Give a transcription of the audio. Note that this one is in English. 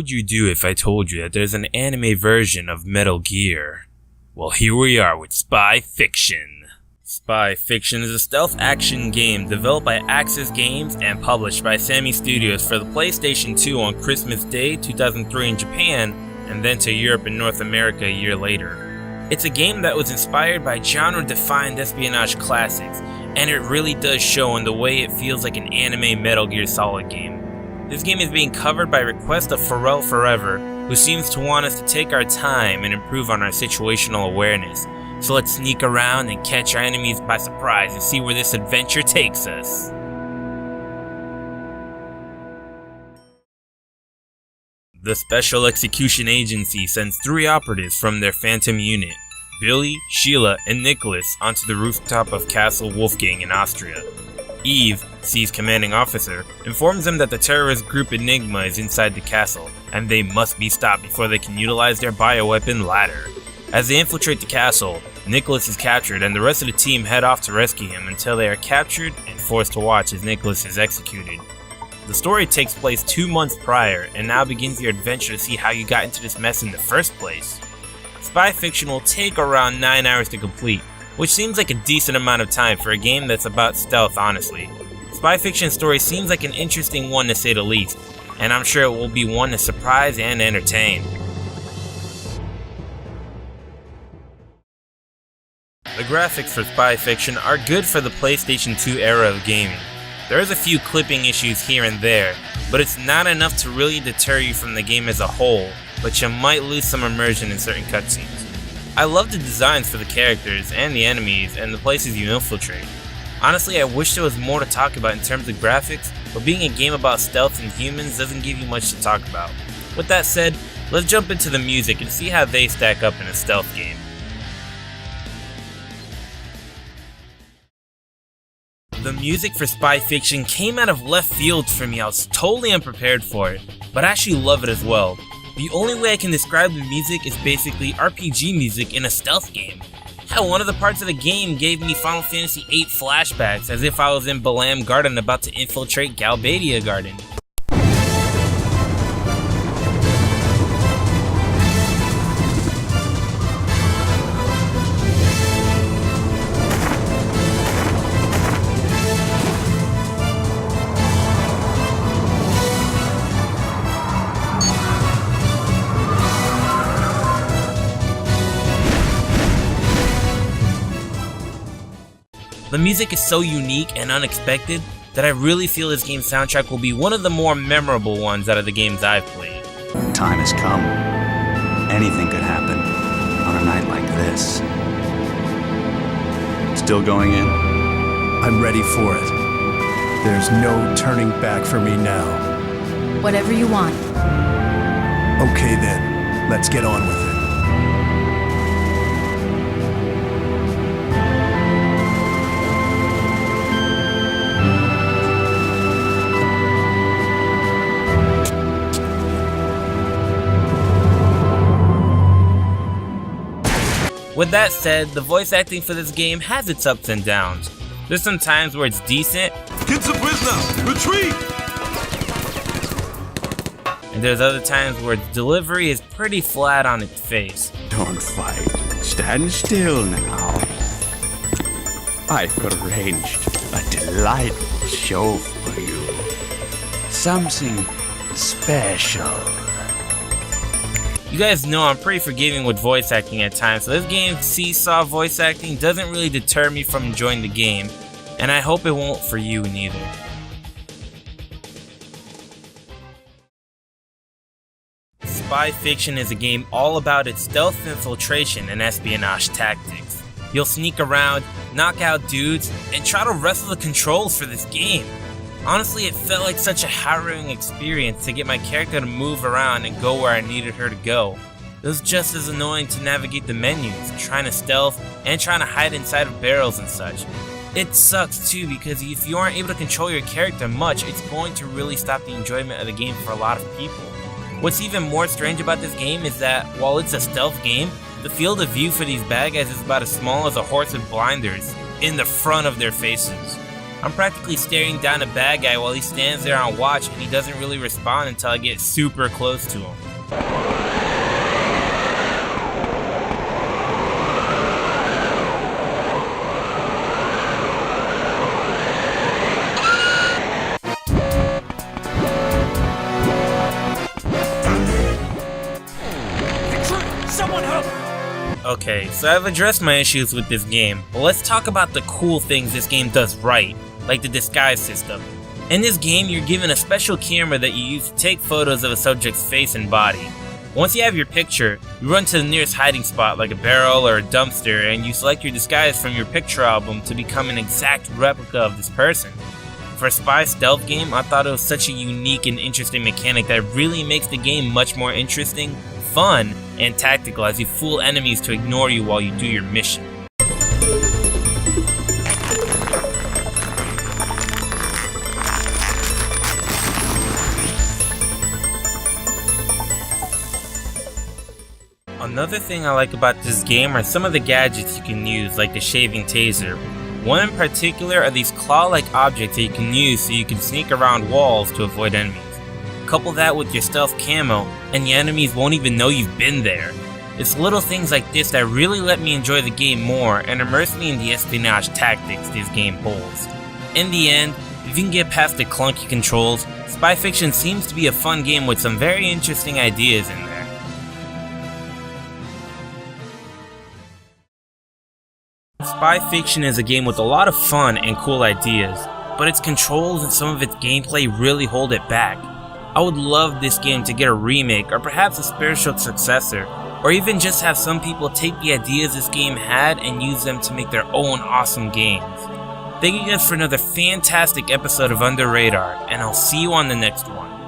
would you do if I told you that there's an anime version of Metal Gear? Well, here we are with Spy Fiction. Spy Fiction is a stealth action game developed by Axis Games and published by Sammy Studios for the PlayStation 2 on Christmas Day 2003 in Japan, and then to Europe and North America a year later. It's a game that was inspired by genre-defined espionage classics, and it really does show in the way it feels like an anime Metal Gear Solid game. This game is being covered by request of Pharrell Forever, who seems to want us to take our time and improve on our situational awareness. So let's sneak around and catch our enemies by surprise and see where this adventure takes us. The Special Execution Agency sends 3 operatives from their Phantom unit, Billy, Sheila, and Nicholas, onto the rooftop of Castle Wolfgang in Austria. Eve, C's commanding officer, informs them that the terrorist group Enigma is inside the castle, and they must be stopped before they can utilize their bioweapon ladder. As they infiltrate the castle, Nicholas is captured and the rest of the team head off to rescue him until they are captured and forced to watch as Nicholas is executed. The story takes place 2 months prior, and now begins your adventure to see how you got into this mess in the first place. Spy Fiction will take around 9 hours to complete, which seems like a decent amount of time for a game that's about stealth, honestly. Spy Fiction's story seems like an interesting one to say the least, and I'm sure it will be one to surprise and entertain. The graphics for Spy Fiction are good for the PlayStation 2 era of gaming. There is a few clipping issues here and there, but it's not enough to really deter you from the game as a whole, but you might lose some immersion in certain cutscenes. I love the designs for the characters and the enemies and the places you infiltrate. Honestly, I wish there was more to talk about in terms of graphics, but being a game about stealth and humans doesn't give you much to talk about. With that said, let's jump into the music and see how they stack up in a stealth game. The music for Spy Fiction came out of left field for me. I was totally unprepared for it, but I actually love it as well. The only way I can describe the music is basically RPG music in a stealth game. Hell, one of the parts of the game gave me Final Fantasy VIII flashbacks as if I was in Balam Garden about to infiltrate Galbadia Garden. The music is so unique and unexpected that I really feel this game's soundtrack will be one of the more memorable ones out of the games I've played. Time has come. Anything could happen on a night like this. Still going in? I'm ready for it. There's no turning back for me now. Whatever you want. Okay then, let's get on with it. With that said, the voice acting for this game has its ups and downs. There's some times where it's decent, Get the prisoner! Retreat! and there's other times where its delivery is pretty flat on its face. Don't fight. Stand still now. I've arranged a delightful show for you. Something special. You guys know I'm pretty forgiving with voice acting at times, so this game's seesaw voice acting doesn't really deter me from enjoying the game, and I hope it won't for you neither. Spy Fiction is a game all about its stealth infiltration and espionage tactics. You'll sneak around, knock out dudes, and try to wrestle the controls for this game. Honestly, it felt like such a harrowing experience to get my character to move around and go where I needed her to go. It was just as annoying to navigate the menus, trying to stealth, and trying to hide inside of barrels and such. It sucks too because if you aren't able to control your character much, it's going to really stop the enjoyment of the game for a lot of people. What's even more strange about this game is that while it's a stealth game, the field of view for these bad guys is about as small as a horse with blinders in the front of their faces. I'm practically staring down a bad guy while he stands there on watch and he doesn't really respond until I get super close to him. Someone help! Okay, so I've addressed my issues with this game, but let's talk about the cool things this game does right, like the disguise system. In this game, you're given a special camera that you use to take photos of a subject's face and body. Once you have your picture, you run to the nearest hiding spot like a barrel or a dumpster and you select your disguise from your picture album to become an exact replica of this person. For a spy stealth game, I thought it was such a unique and interesting mechanic that really makes the game much more interesting, fun, and tactical as you fool enemies to ignore you while you do your mission. Another thing I like about this game are some of the gadgets you can use, like the shaving taser. One in particular are these claw-like objects that you can use so you can sneak around walls to avoid enemies. Couple that with your stealth camo, and the enemies won't even know you've been there. It's little things like this that really let me enjoy the game more and immerse me in the espionage tactics this game holds. In the end, if you can get past the clunky controls, Spy Fiction seems to be a fun game with some very interesting ideas in there. Spy Fiction is a game with a lot of fun and cool ideas, but its controls and some of its gameplay really hold it back. I would love this game to get a remake or perhaps a spiritual successor, or even just have some people take the ideas this game had and use them to make their own awesome games. Thank you guys for another fantastic episode of UnderRadar, and I'll see you on the next one.